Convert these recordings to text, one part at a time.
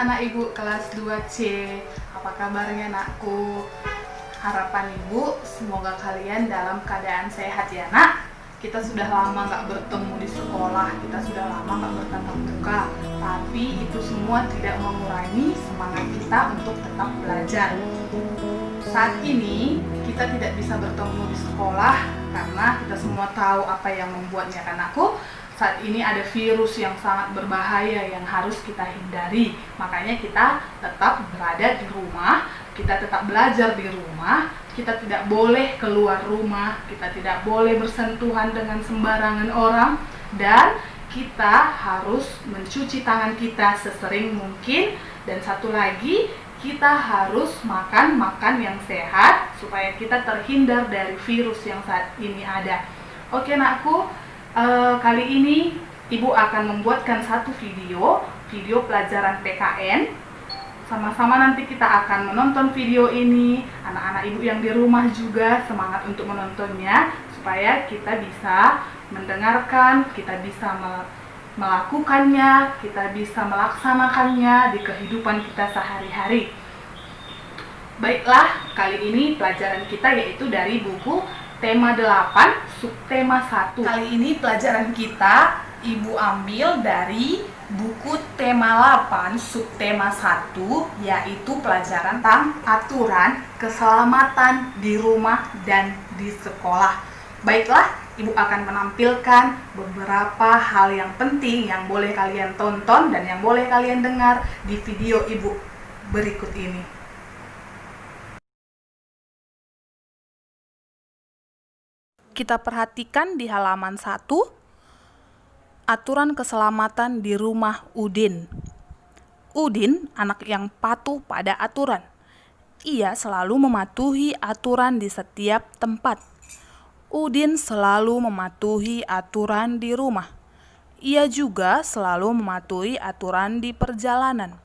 anak-anak ibu kelas 2C. Apa kabarnya nakku? Harapan ibu semoga kalian dalam keadaan sehat ya nak. Kita sudah lama gak bertemu di sekolah, kita sudah lama gak bertatap muka, tapi itu semua tidak mengurangi semangat kita untuk tetap belajar. Saat ini kita tidak bisa bertemu di sekolah karena kita semua tahu apa yang membuatnya kan aku. Saat ini ada virus yang sangat berbahaya yang harus kita hindari. Makanya kita tetap berada di rumah, kita tetap belajar di rumah, kita tidak boleh keluar rumah, kita tidak boleh bersentuhan dengan sembarangan orang, dan kita harus mencuci tangan kita sesering mungkin. Dan satu lagi, kita harus makan yang sehat supaya kita terhindar dari virus yang saat ini ada. Oke nakku, kali ini ibu akan membuatkan satu video pelajaran PKN. Sama-sama nanti kita akan menonton video ini. Anak-anak ibu yang di rumah juga semangat untuk menontonnya supaya kita bisa mendengarkan, kita bisa melakukannya, kita bisa melaksanakannya di kehidupan kita sehari-hari. Baiklah, kali ini pelajaran kita yaitu dari buku tema 8, subtema 1. Kali ini pelajaran kita ibu ambil dari buku tema 8, subtema 1, yaitu pelajaran tentang aturan keselamatan di rumah dan di sekolah. Baiklah, ibu akan menampilkan beberapa hal yang penting yang boleh kalian tonton dan yang boleh kalian dengar di video ibu berikut ini. Kita perhatikan di halaman 1, aturan keselamatan di rumah Udin. Udin anak yang patuh pada aturan. Ia selalu mematuhi aturan di setiap tempat. Udin selalu mematuhi aturan di rumah. Ia juga selalu mematuhi aturan di perjalanan.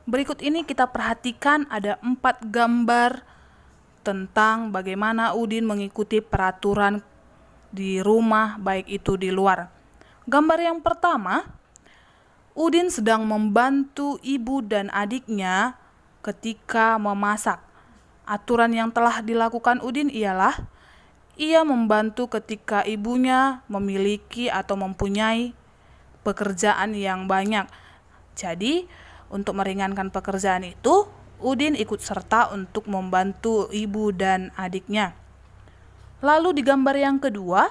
Berikut ini kita perhatikan ada 4 gambar tentang bagaimana Udin mengikuti peraturan di rumah, baik itu di luar. Gambar yang pertama, Udin sedang membantu ibu dan adiknya ketika memasak. Aturan yang telah dilakukan Udin ialah ia membantu ketika ibunya memiliki atau mempunyai pekerjaan yang banyak. Jadi, untuk meringankan pekerjaan itu, Udin ikut serta untuk membantu ibu dan adiknya. Lalu di gambar yang kedua,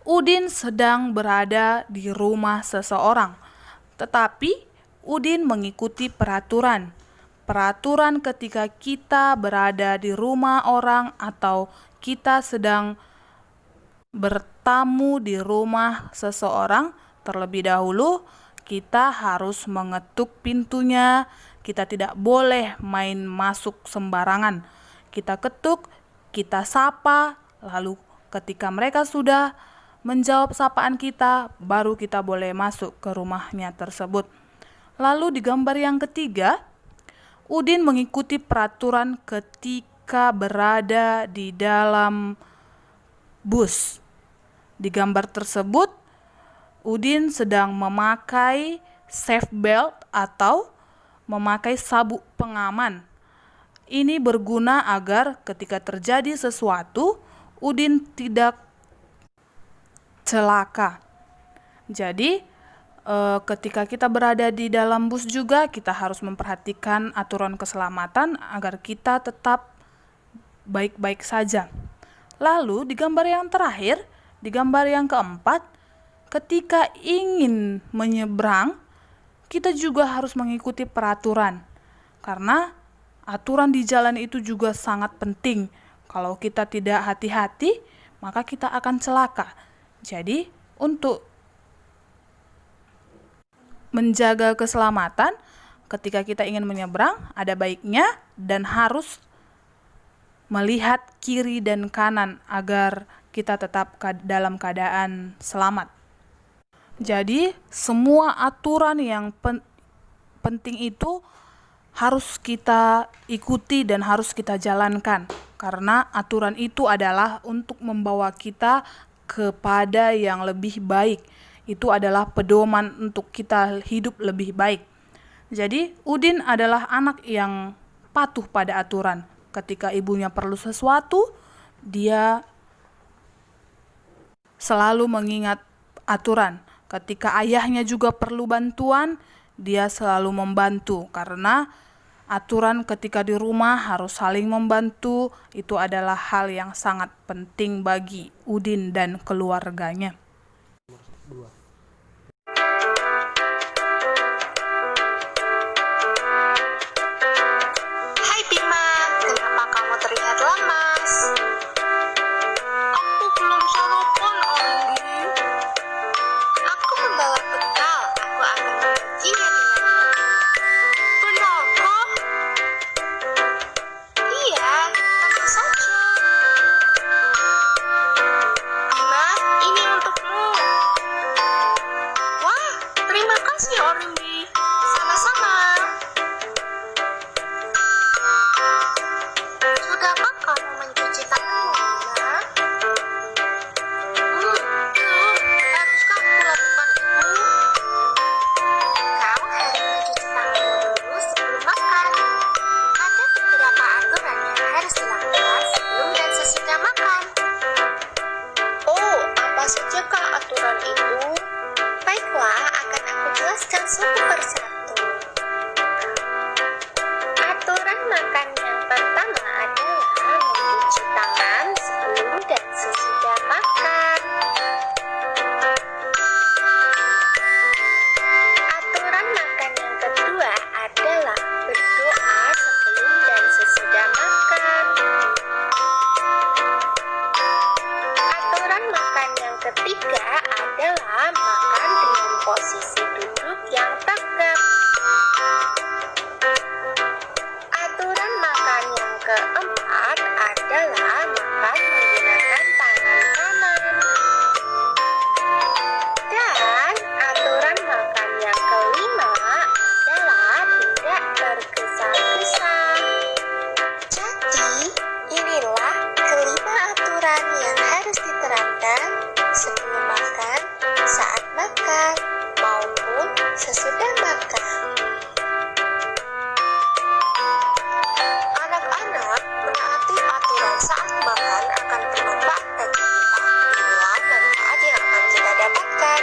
Udin sedang berada di rumah seseorang, tetapi Udin mengikuti peraturan. Peraturan ketika kita berada di rumah orang atau kita sedang bertamu di rumah seseorang, terlebih dahulu kita harus mengetuk pintunya. Kita tidak boleh main masuk sembarangan. Kita ketuk, kita sapa, lalu ketika mereka sudah menjawab sapaan kita, baru kita boleh masuk ke rumahnya tersebut. Lalu di gambar yang ketiga, Udin mengikuti peraturan ketika berada di dalam bus. Di gambar tersebut, Udin sedang memakai seatbelt atau memakai sabuk pengaman. Ini berguna agar ketika terjadi sesuatu, Udin tidak celaka. Jadi, ketika kita berada di dalam bus juga, kita harus memperhatikan aturan keselamatan agar kita tetap baik-baik saja. Lalu, di gambar yang terakhir, di gambar yang keempat, ketika ingin menyeberang, kita juga harus mengikuti peraturan. Karena aturan di jalan itu juga sangat penting. Kalau kita tidak hati-hati, maka kita akan celaka. Jadi, untuk menjaga keselamatan, ketika kita ingin menyeberang, ada baiknya dan harus melihat kiri dan kanan agar kita tetap dalam keadaan selamat. Jadi, semua aturan yang penting itu harus kita ikuti dan harus kita jalankan. Karena aturan itu adalah untuk membawa kita kepada yang lebih baik. Itu adalah pedoman untuk kita hidup lebih baik. Jadi, Udin adalah anak yang patuh pada aturan. Ketika ibunya perlu sesuatu, dia selalu mengingat aturan. Ketika ayahnya juga perlu bantuan, dia selalu membantu karena aturan ketika di rumah harus saling membantu. Itu adalah hal yang sangat penting bagi Udin dan keluarganya. Hai Bima, kenapa kamu terlihat lemas? Aku belum sarapan, Andi. Aku membawa bekal. Aku akan membaginya denganmu. Benarkah? Iya, tentu saja. Bima, ini untukmu. Wah, terima kasih, Orindi. Sama-sama. Sudahkah kamu mencuci tanganmu, Bima? Belum. Haruskah aku lakukan itu? Kau harus mencuci tanganmu dulu sebelum makan. Ada beberapa aturan yang harus dilakukan sebelum dan sesudah makan. Oh, apa sajakah aturan itu? Baiklah, akan aku jelaskan satu persatu. Aturan makan yang pertama adalah mencuci tangan sebelum dan sesudah makan. Aturan makan yang kedua adalah berdoa sebelum dan sesudah makan. Aturan makan yang ketiga adalah makan dengan posisi duduk yang tegak. Aturan makan yang keempat adalah makan menggunakan tangan kanan. Dan aturan makan yang kelima adalah tidak tergesa-gesa. Jadi, inilah kelima aturan yang harus diterapkan sebelum makan, saat makan, maupun sesudah makan. Anak-anak, menaati aturan saat makan akan bermanfaat bagi kita. Inilah manfaat yang akan kita dapatkan.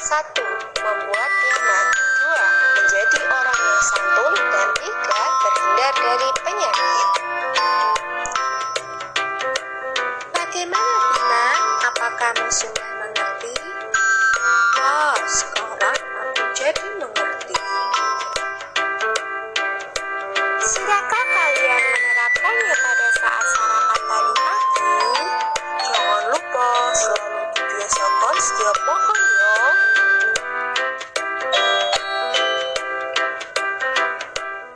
1. Membuat nyaman. 2. Menjadi orang yang santun. Dan 3. Terhindar dari penyakit. Bagaimana, Bima? Apakah kamu sudah mengerti? Sekarang aku jadi mengerti. Sudahkah kalian menerapkannya pada saat sarapan tadi pagi? Jangan lupa selalu dibiasakan setiap makan ya.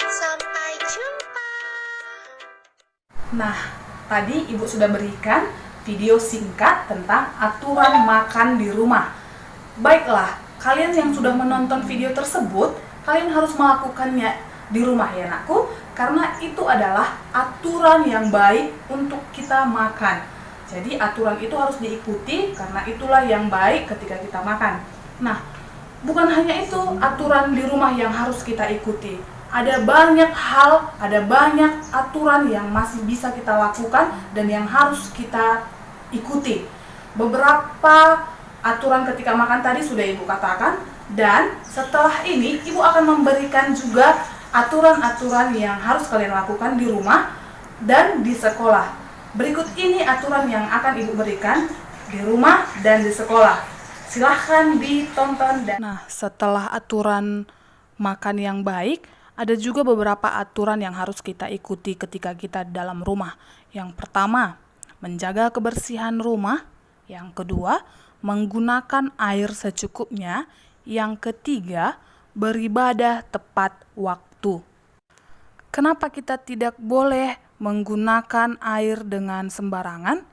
Sampai jumpa. Nah, tadi Ibu sudah berikan video singkat tentang aturan makan di rumah. Baiklah, kalian yang sudah menonton video tersebut, kalian harus melakukannya di rumah ya anakku, karena itu adalah aturan yang baik untuk kita makan. Jadi aturan itu harus diikuti karena itulah yang baik ketika kita makan. Nah, bukan hanya itu aturan di rumah yang harus kita ikuti. Ada banyak hal, ada banyak aturan yang masih bisa kita lakukan dan yang harus kita ikuti. Beberapa aturan ketika makan tadi sudah Ibu katakan, dan setelah ini Ibu akan memberikan juga aturan-aturan yang harus kalian lakukan di rumah dan di sekolah. Berikut ini aturan yang akan Ibu berikan di rumah dan di sekolah. Silahkan ditonton. Nah, setelah aturan makan yang baik, ada juga beberapa aturan yang harus kita ikuti ketika kita dalam rumah. Yang pertama, menjaga kebersihan rumah. Yang kedua, menggunakan air secukupnya. Yang ketiga, beribadah tepat waktu. Kenapa kita tidak boleh menggunakan air dengan sembarangan?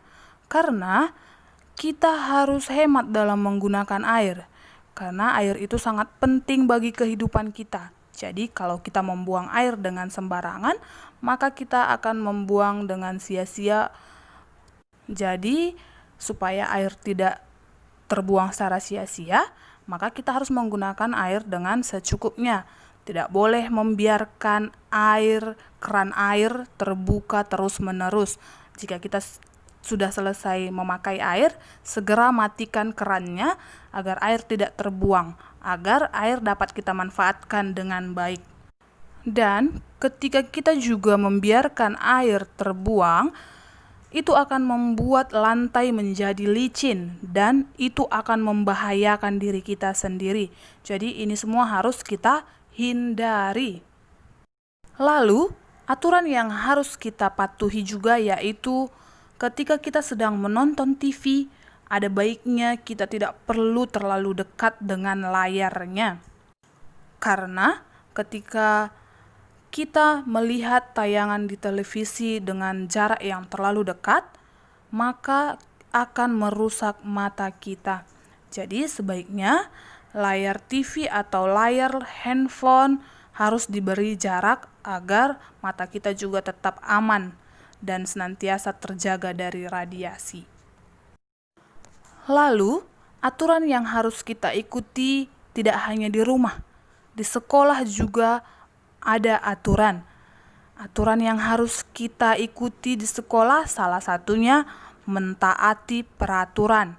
Karena kita harus hemat dalam menggunakan air. Karena air itu sangat penting bagi kehidupan kita. Jadi kalau kita membuang air dengan sembarangan, maka kita akan membuang dengan sia-sia. Jadi supaya air tidak terbuang secara sia-sia, maka kita harus menggunakan air dengan secukupnya. tidak boleh membiarkan keran air terbuka terus-menerus. Jika kita sudah selesai memakai air, segera matikan kerannya agar air tidak terbuang, agar air dapat kita manfaatkan dengan baik. Dan ketika kita juga membiarkan air terbuang, itu akan membuat lantai menjadi licin dan itu akan membahayakan diri kita sendiri. Jadi ini semua harus kita hindari. Lalu, aturan yang harus kita patuhi juga yaitu ketika kita sedang menonton TV, ada baiknya kita tidak perlu terlalu dekat dengan layarnya. Karena ketika kita melihat tayangan di televisi dengan jarak yang terlalu dekat, maka akan merusak mata kita. Jadi sebaiknya layar TV atau layar handphone harus diberi jarak agar mata kita juga tetap aman dan senantiasa terjaga dari radiasi. Lalu, aturan yang harus kita ikuti tidak hanya di rumah, di sekolah juga ada aturan. Aturan yang harus kita ikuti di sekolah salah satunya mentaati peraturan.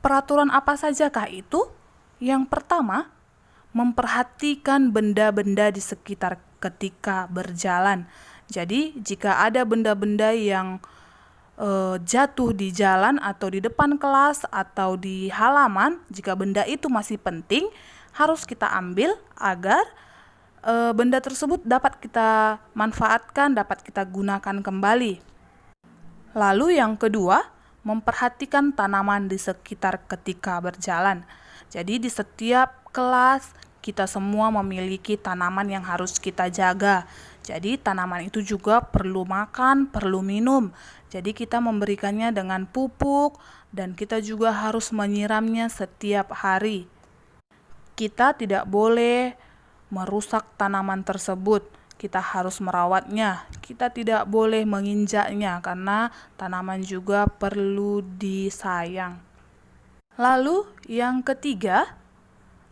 Peraturan apa sajakah itu? Yang pertama, memperhatikan benda-benda di sekitar ketika berjalan. Jadi, jika ada benda-benda yang jatuh di jalan atau di depan kelas atau di halaman, jika benda itu masih penting, harus kita ambil agar benda tersebut dapat kita manfaatkan, dapat kita gunakan kembali. Lalu yang kedua, memperhatikan tanaman di sekitar ketika berjalan. Jadi di setiap kelas kita semua memiliki tanaman yang harus kita jaga. Jadi tanaman itu juga perlu makan, perlu minum. Jadi kita memberikannya dengan pupuk dan kita juga harus menyiramnya setiap hari. Kita tidak boleh merusak tanaman tersebut. Kita harus merawatnya. Kita tidak boleh menginjaknya karena tanaman juga perlu disayang. Lalu yang ketiga,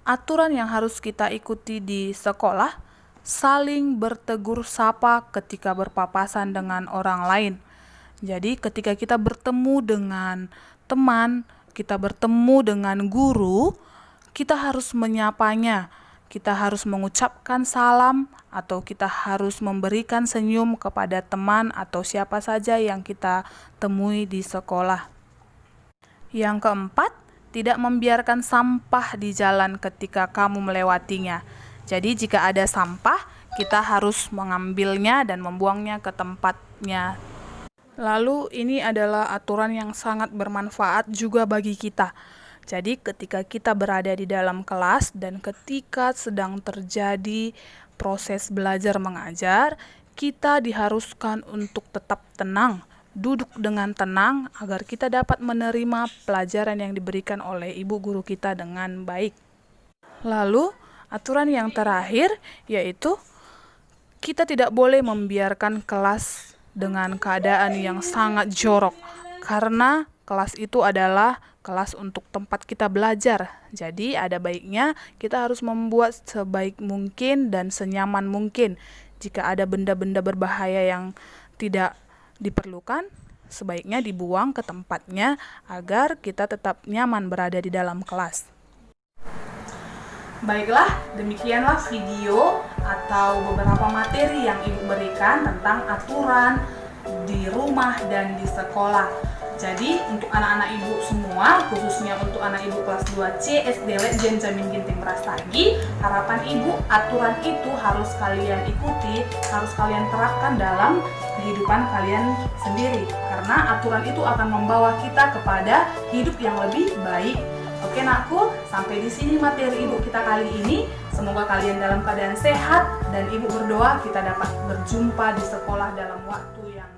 aturan yang harus kita ikuti di sekolah, saling bertegur sapa ketika berpapasan dengan orang lain. Jadi ketika kita bertemu dengan teman, kita bertemu dengan guru, kita harus menyapanya. Kita harus mengucapkan salam atau kita harus memberikan senyum kepada teman atau siapa saja yang kita temui di sekolah. Yang keempat, tidak membiarkan sampah di jalan ketika kamu melewatinya. Jadi jika ada sampah, kita harus mengambilnya dan membuangnya ke tempatnya. Lalu ini adalah aturan yang sangat bermanfaat juga bagi kita. Jadi ketika kita berada di dalam kelas dan ketika sedang terjadi proses belajar mengajar, kita diharuskan untuk tetap tenang, duduk dengan tenang agar kita dapat menerima pelajaran yang diberikan oleh ibu guru kita dengan baik. Lalu aturan yang terakhir yaitu kita tidak boleh membiarkan kelas dengan keadaan yang sangat jorok karena kelas itu adalah kelas untuk tempat kita belajar. Jadi ada baiknya kita harus membuat sebaik mungkin dan senyaman mungkin. Jika ada benda-benda berbahaya yang tidak diperlukan, sebaiknya dibuang ke tempatnya agar kita tetap nyaman berada di dalam kelas. Baiklah, demikianlah video atau beberapa materi yang Ibu berikan tentang aturan di rumah dan di sekolah. Jadi untuk anak-anak Ibu semua, khususnya untuk anak Ibu kelas 2C SD Legend Jamin Ginting Brastagi, harapan Ibu aturan itu harus kalian ikuti, harus kalian terapkan dalam kehidupan kalian sendiri. Karena aturan itu akan membawa kita kepada hidup yang lebih baik. Oke nakku, sampai di sini materi Ibu kita kali ini. Semoga kalian dalam keadaan sehat dan Ibu berdoa kita dapat berjumpa di sekolah dalam waktu yang